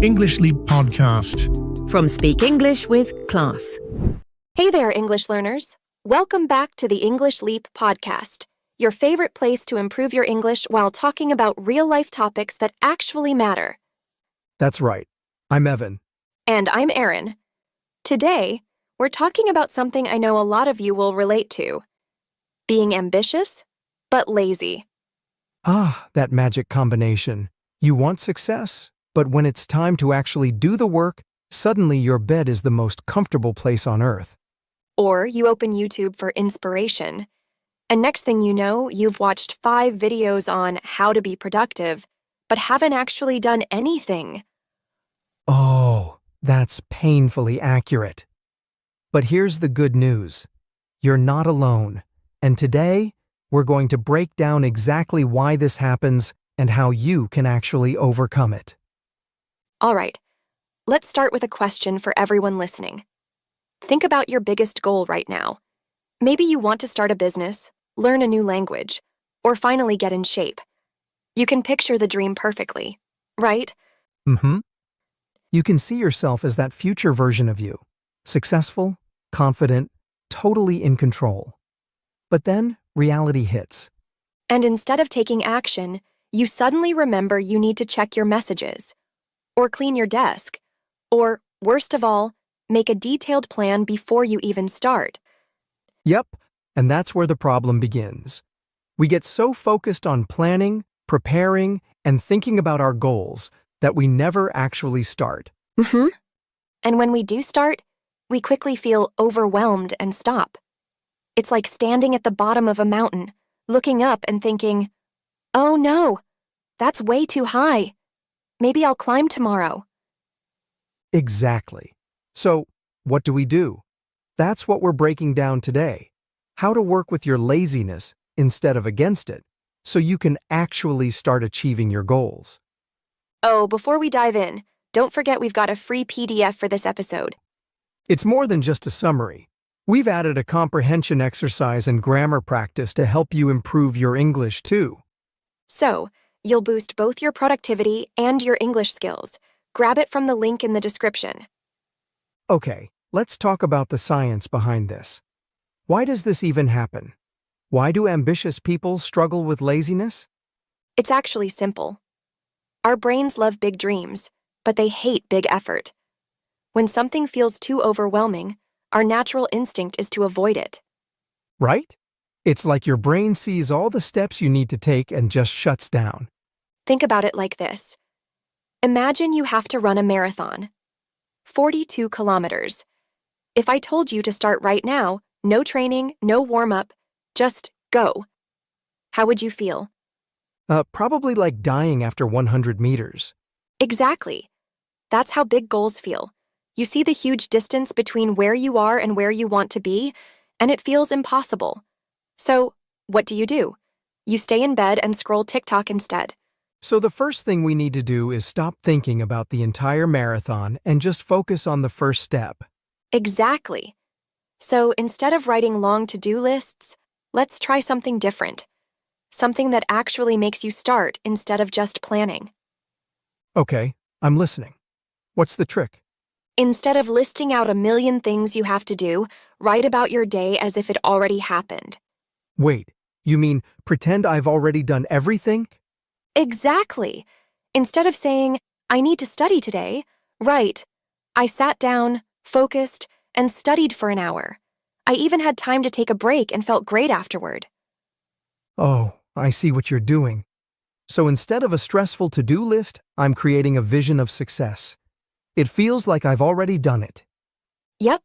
English Leap Podcast. From Speak English with Class. Hey there, English learners. Welcome back to the English Leap Podcast, your favorite place to improve your English while talking about real-life topics that actually matter. That's right. I'm Evan. And I'm Erin. Today, we're talking about something I know a lot of you will relate to. Being ambitious, but lazy. Ah, that magic combination. You want success, but when it's time to actually do the work, suddenly your bed is the most comfortable place on earth. Or you open YouTube for inspiration, and next thing you know, you've watched 5 videos on how to be productive, but haven't actually done anything. Oh, that's painfully accurate. But here's the good news. You're not alone. And today, we're going to break down exactly why this happens and how you can actually overcome it. All right, let's start with a question for everyone listening. Think about your biggest goal right now. Maybe you want to start a business, learn a new language, or finally get in shape. You can picture the dream perfectly, right? Mm-hmm. You can see yourself as that future version of you. Successful, confident, totally in control. But then, reality hits. And instead of taking action, you suddenly remember you need to check your messages, or clean your desk, or, worst of all, make a detailed plan before you even start. Yep, and that's where the problem begins. We get so focused on planning, preparing, and thinking about our goals that we never actually start. And when we do start, we quickly feel overwhelmed and stop. It's like standing at the bottom of a mountain, looking up and thinking, "Oh no, that's way too high. Maybe I'll climb tomorrow." Exactly. So, what do? That's what we're breaking down today. How to work with your laziness instead of against it, so you can actually start achieving your goals. Oh, before we dive in, don't forget we've got a free PDF for this episode. It's more than just a summary. We've added a comprehension exercise and grammar practice to help you improve your English too. So, you'll boost both your productivity and your English skills. Grab it from the link in the description. Okay, let's talk about the science behind this. Why does this even happen? Why do ambitious people struggle with laziness? It's actually simple. Our brains love big dreams, but they hate big effort. When something feels too overwhelming, our natural instinct is to avoid it. Right? It's like your brain sees all the steps you need to take and just shuts down. Think about it like this. Imagine you have to run a marathon. 42 kilometers. If I told you to start right now, no training, no warm-up, just go, how would you feel? Probably like dying after 100 meters. Exactly. That's how big goals feel. You see the huge distance between where you are and where you want to be, and it feels impossible. So, what do? You stay in bed and scroll TikTok instead. So the first thing we need to do is stop thinking about the entire marathon and just focus on the first step. Exactly. So instead of writing long to-do lists, let's try something different. Something that actually makes you start instead of just planning. Okay, I'm listening. What's the trick? Instead of listing out a million things you have to do, write about your day as if it already happened. Wait, you mean pretend I've already done everything? Exactly. Instead of saying, "I need to study today," write, "I sat down, focused, and studied for an hour. I even had time to take a break and felt great afterward." Oh, I see what you're doing. So instead of a stressful to-do list, I'm creating a vision of success. It feels like I've already done it. Yep.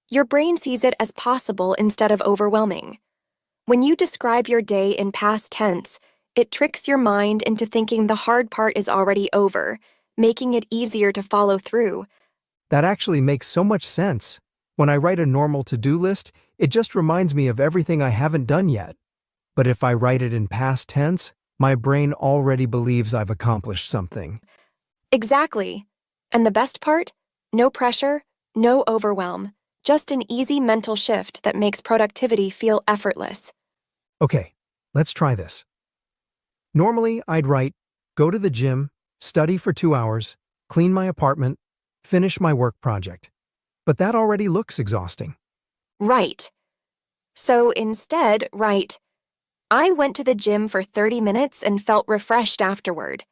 Your brain sees it as possible instead of overwhelming. When you describe your day in past tense, it tricks your mind into thinking the hard part is already over, making it easier to follow through. That actually makes so much sense. When I write a normal to-do list, it just reminds me of everything I haven't done yet. But if I write it in past tense, my brain already believes I've accomplished something. Exactly. And the best part? No pressure, no overwhelm, just an easy mental shift that makes productivity feel effortless. Okay, let's try this. Normally, I'd write, go to the gym, study for 2 hours, clean my apartment, finish my work project. But that already looks exhausting. Right. So instead, write, I went to the gym for 30 minutes and felt refreshed afterward.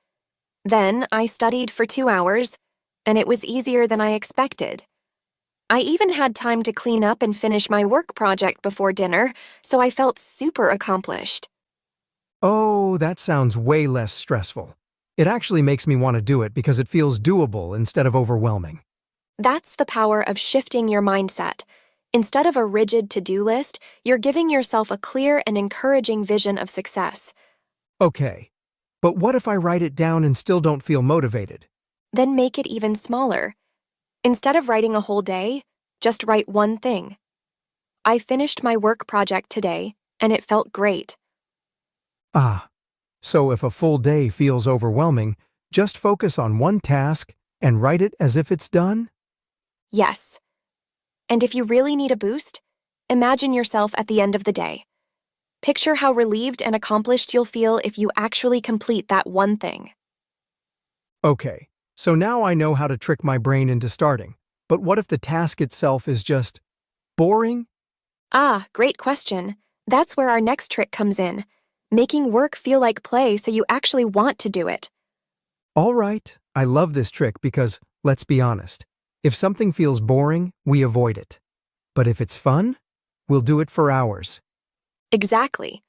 Then I studied for 2 hours, and it was easier than I expected. I even had time to clean up and finish my work project before dinner, so I felt super accomplished. Oh, that sounds way less stressful. It actually makes me want to do it because it feels doable instead of overwhelming. That's the power of shifting your mindset. Instead of a rigid to-do list, you're giving yourself a clear and encouraging vision of success. Okay, but what if I write it down and still don't feel motivated? Then make it even smaller. Instead of writing a whole day, just write one thing. I finished my work project today, and it felt great. Ah, so if a full day feels overwhelming, just focus on one task and write it as if it's done? Yes. And if you really need a boost, imagine yourself at the end of the day. Picture how relieved and accomplished you'll feel if you actually complete that one thing. Okay, so now I know how to trick my brain into starting. But what if the task itself is just boring? Ah, great question. That's where our next trick comes in. Making work feel like play so you actually want to do it. All right, I love this trick because, let's be honest, if something feels boring, we avoid it. But if it's fun, we'll do it for hours. Exactly.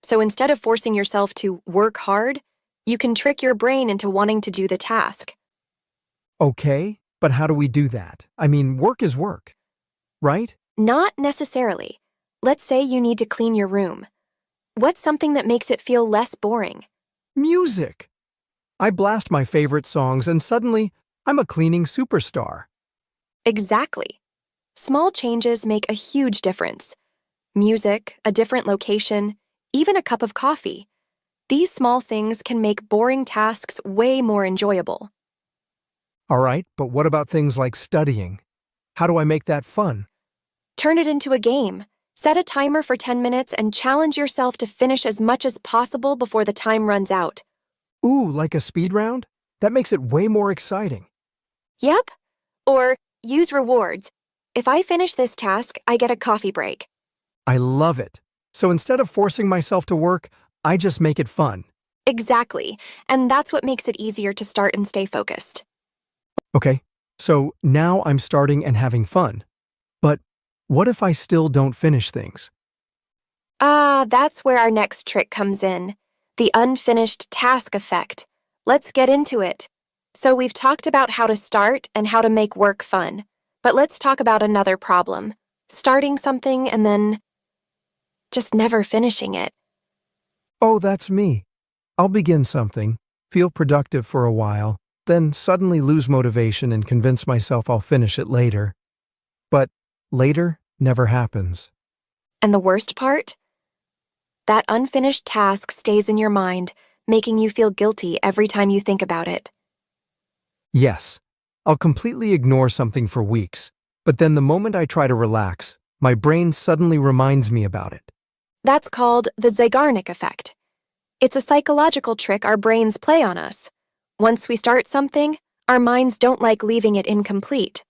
So instead of forcing yourself to work hard, you can trick your brain into wanting to do the task. Okay, but how do we do that? I mean, work is work, right? Not necessarily. Let's say you need to clean your room. What's something that makes it feel less boring? Music! I blast my favorite songs and suddenly, I'm a cleaning superstar. Exactly. Small changes make a huge difference. Music, a different location, even a cup of coffee. These small things can make boring tasks way more enjoyable. All right, but what about things like studying? How do I make that fun? Turn it into a game. Set a timer for 10 minutes and challenge yourself to finish as much as possible before the time runs out. Ooh, like a speed round? That makes it way more exciting. Yep. Or use rewards. If I finish this task, I get a coffee break. I love it. So instead of forcing myself to work, I just make it fun. Exactly. And that's what makes it easier to start and stay focused. Okay, so now I'm starting and having fun. But what if I still don't finish things? That's where our next trick comes in. The unfinished task effect. Let's get into it. So we've talked about how to start and how to make work fun. But let's talk about another problem. Starting something and then just never finishing it. Oh, that's me. I'll begin something, feel productive for a while, then suddenly lose motivation and convince myself I'll finish it later. But later never happens. And the worst part? That unfinished task stays in your mind, making you feel guilty every time you think about it. Yes, I'll completely ignore something for weeks, but then the moment I try to relax, my brain suddenly reminds me about it. That's called the Zeigarnik effect. It's a psychological trick our brains play on us. Once we start something, our minds don't like leaving it incomplete.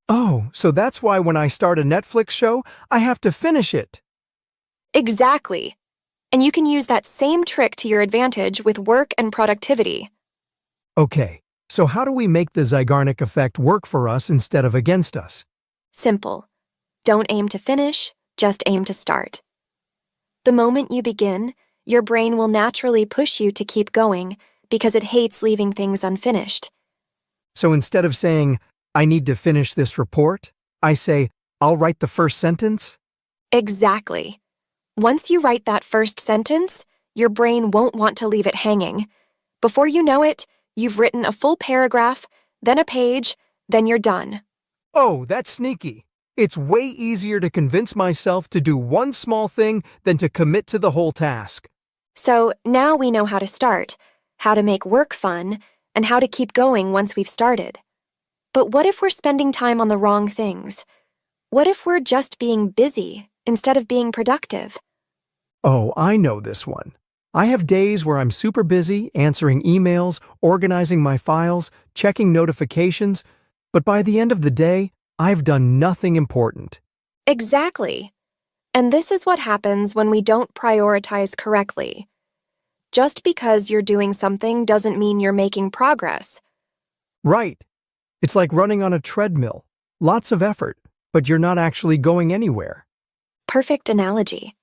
Oh, so that's why when I start a Netflix show, I have to finish it. Exactly. And you can use that same trick to your advantage with work and productivity. Okay, so how do we make the Zeigarnik effect work for us instead of against us? Simple. Don't aim to finish, just aim to start. The moment you begin, your brain will naturally push you to keep going because it hates leaving things unfinished. So instead of saying, I need to finish this report, I say, I'll write the first sentence? Exactly. Once you write that first sentence, your brain won't want to leave it hanging. Before you know it, you've written a full paragraph, then a page, then you're done. Oh, that's sneaky. It's way easier to convince myself to do one small thing than to commit to the whole task. So now we know how to start, how to make work fun, and how to keep going once we've started. But what if we're spending time on the wrong things? What if we're just being busy instead of being productive? Oh, I know this one. I have days where I'm super busy answering emails, organizing my files, checking notifications, but by the end of the day, I've done nothing important. Exactly. And this is what happens when we don't prioritize correctly. Just because you're doing something doesn't mean you're making progress. Right. It's like running on a treadmill. Lots of effort, but you're not actually going anywhere. Perfect analogy.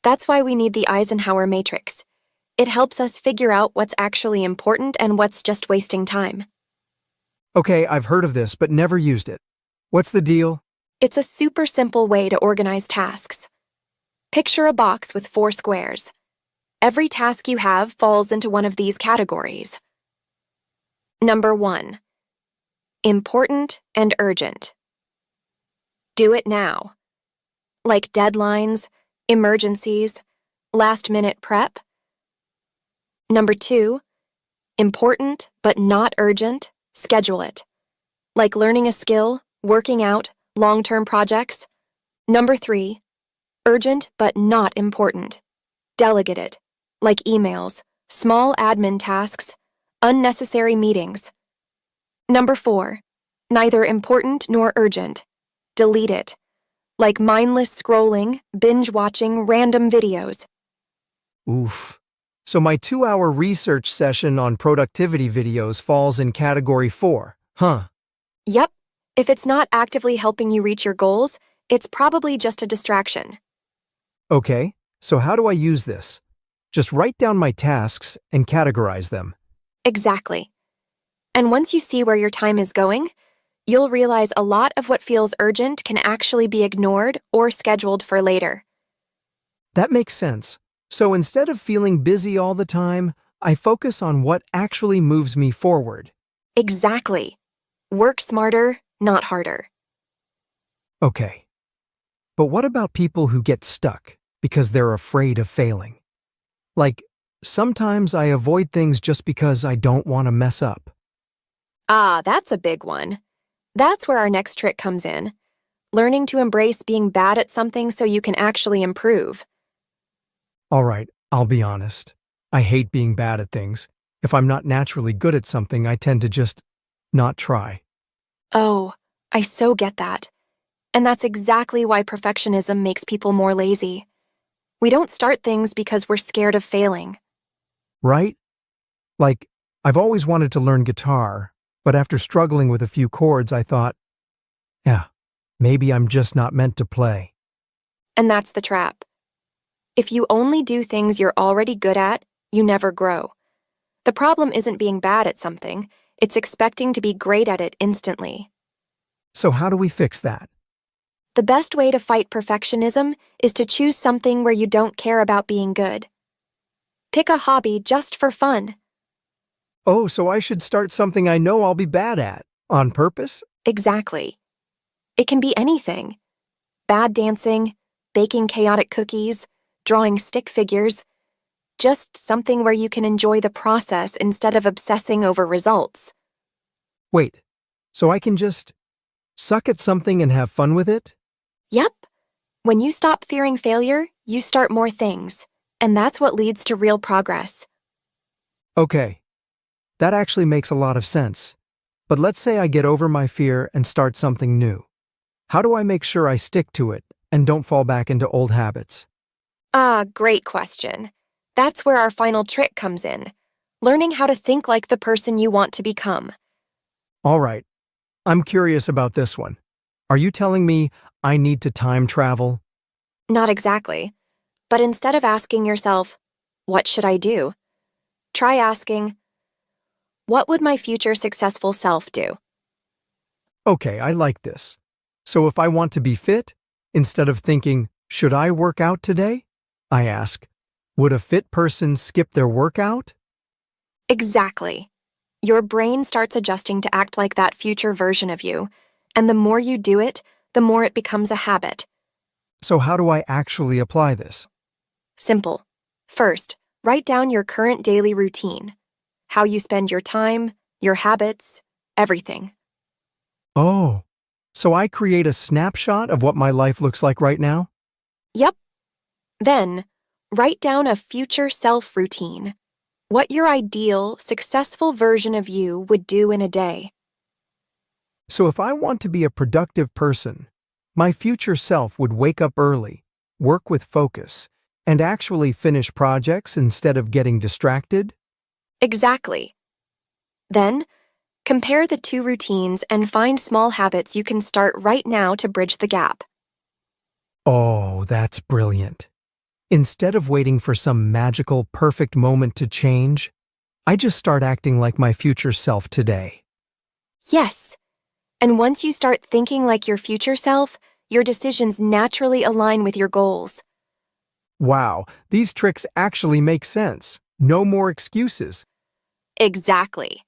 That's why we need the Eisenhower matrix. It helps us figure out what's actually important and what's just wasting time. Okay, I've heard of this, but never used it. What's the deal? It's a super simple way to organize tasks. Picture a box with 4 squares. Every task you have falls into one of these categories. Number 1. Important and urgent. Do it now. Like deadlines, emergencies, last-minute prep. Number 2. Important but not urgent. Schedule it. Like learning a skill, working out, long-term projects. Number 3. Urgent but not important. Delegate it. Like emails, small admin tasks, unnecessary meetings. Number 4. Neither important nor urgent. Delete it. Like mindless scrolling, binge-watching random videos. Oof. So my 2-hour research session on productivity videos falls in category 4, huh? Yep. If it's not actively helping you reach your goals, it's probably just a distraction. Okay, so how do I use this? Just write down my tasks and categorize them. Exactly. And once you see where your time is going, you'll realize a lot of what feels urgent can actually be ignored or scheduled for later. That makes sense. So instead of feeling busy all the time, I focus on what actually moves me forward. Exactly. Work smarter, not harder. Okay. But what about people who get stuck because they're afraid of failing? Like, sometimes I avoid things just because I don't want to mess up. Ah, that's a big one. That's where our next trick comes in. Learning to embrace being bad at something so you can actually improve. All right, I'll be honest. I hate being bad at things. If I'm not naturally good at something, I tend to just not try. Oh, I so get that. And that's exactly why perfectionism makes people more lazy. We don't start things because we're scared of failing. Right? Like, I've always wanted to learn guitar, but after struggling with a few chords, I thought, yeah, maybe I'm just not meant to play. And that's the trap. If you only do things you're already good at, you never grow. The problem isn't being bad at something, it's expecting to be great at it instantly. So how do we fix that? The best way to fight perfectionism is to choose something where you don't care about being good. Pick a hobby just for fun. Oh, so I should start something I know I'll be bad at, on purpose? Exactly. It can be anything. Bad dancing, baking chaotic cookies, drawing stick figures. Just something where you can enjoy the process instead of obsessing over results. Wait, so I can just suck at something and have fun with it? Yep. When you stop fearing failure, you start more things. And that's what leads to real progress. Okay, that actually makes a lot of sense. But let's say I get over my fear and start something new. How do I make sure I stick to it and don't fall back into old habits? Ah, great question. That's where our final trick comes in. Learning how to think like the person you want to become. All right, I'm curious about this one. Are you telling me I need to time travel? Not exactly. But instead of asking yourself, what should I do? Try asking, what would my future successful self do? Okay, I like this. So if I want to be fit, instead of thinking, should I work out today? I ask, would a fit person skip their workout? Exactly. Your brain starts adjusting to act like that future version of you, and the more you do it, the more it becomes a habit. So how do I actually apply this? Simple. First, write down your current daily routine. How you spend your time, your habits, everything. Oh, so I create a snapshot of what my life looks like right now? Yep. Then, Write down a future self routine. What your ideal, successful version of you would do in a day. So if I want to be a productive person, my future self would wake up early, work with focus, and actually finish projects instead of getting distracted? Exactly. Then, compare the two routines and find small habits you can start right now to bridge the gap. Oh, that's brilliant. Instead of waiting for some magical, perfect moment to change, I just start acting like my future self today. Yes. And once you start thinking like your future self, your decisions naturally align with your goals. Wow, these tricks actually make sense. No more excuses. Exactly.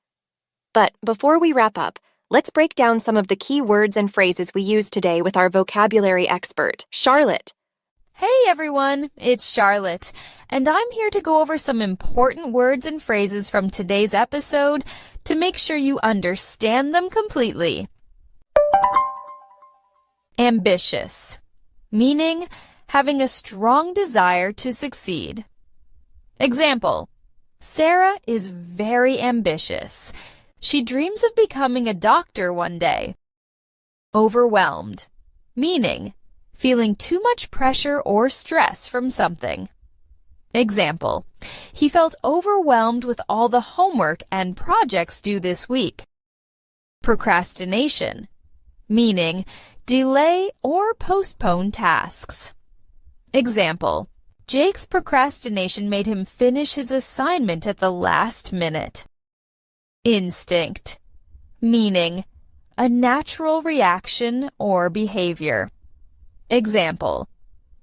But before we wrap up, let's break down some of the key words and phrases we use today with our vocabulary expert, Charlotte. Hey everyone, it's Charlotte, and I'm here to go over some important words and phrases from today's episode to make sure you understand them completely. Ambitious, meaning having a strong desire to succeed. Example, Sarah is very ambitious. She dreams of becoming a doctor one day. Overwhelmed, meaning feeling too much pressure or stress from something. Example, he felt overwhelmed with all the homework and projects due this week. Procrastination, meaning delay or postpone tasks. Example, Jake's procrastination made him finish his assignment at the last minute. Instinct, meaning a natural reaction or behavior. Example,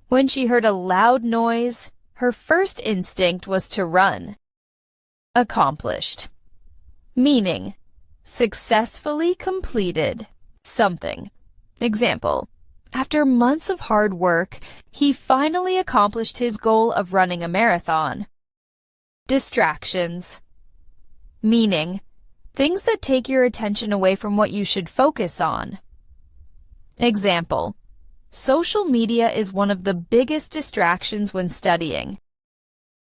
when she heard a loud noise, her first instinct was to run. Accomplished, meaning successfully completed something. Example, after months of hard work, he finally accomplished his goal of running a marathon. Distractions, meaning things that take your attention away from what you should focus on. Example, social media is one of the biggest distractions when studying.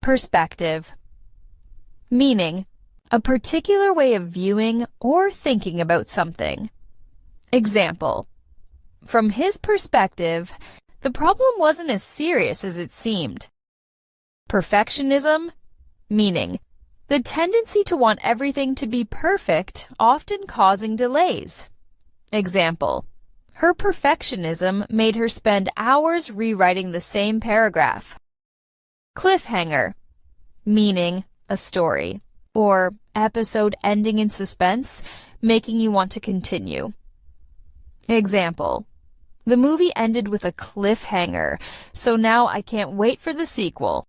Perspective, meaning a particular way of viewing or thinking about something. Example, from his perspective, the problem wasn't as serious as it seemed. Perfectionism, meaning the tendency to want everything to be perfect, often causing delays. Example, her perfectionism made her spend hours rewriting the same paragraph. Cliffhanger, meaning a story or episode ending in suspense, making you want to continue. Example, the movie ended with a cliffhanger, so now I can't wait for the sequel.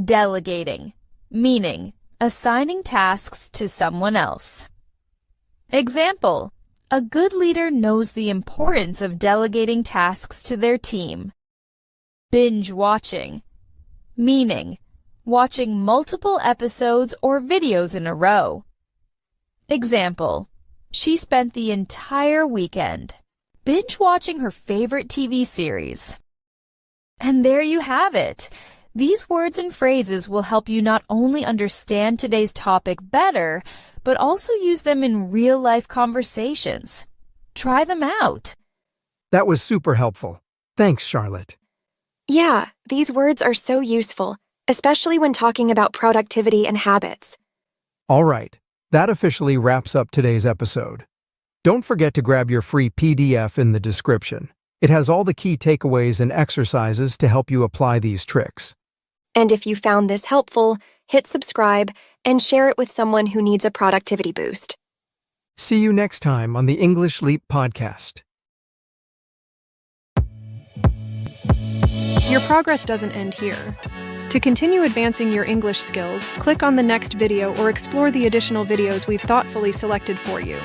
Delegating, meaning assigning tasks to someone else. Example, a good leader knows the importance of delegating tasks to their team. Binge watching, meaning watching multiple episodes or videos in a row. Example, she spent the entire weekend binge watching her favorite TV series. And there you have it. These words and phrases will help you not only understand today's topic better, but also use them in real-life conversations. Try them out. That was super helpful. Thanks, Charlotte. Yeah, these words are so useful, especially when talking about productivity and habits. All right, that officially wraps up today's episode. Don't forget to grab your free PDF in the description. It has all the key takeaways and exercises to help you apply these tricks. And if you found this helpful, hit subscribe and share it with someone who needs a productivity boost. See you next time on the English Leap podcast. Your progress doesn't end here. To continue advancing your English skills, click on the next video or explore the additional videos we've thoughtfully selected for you.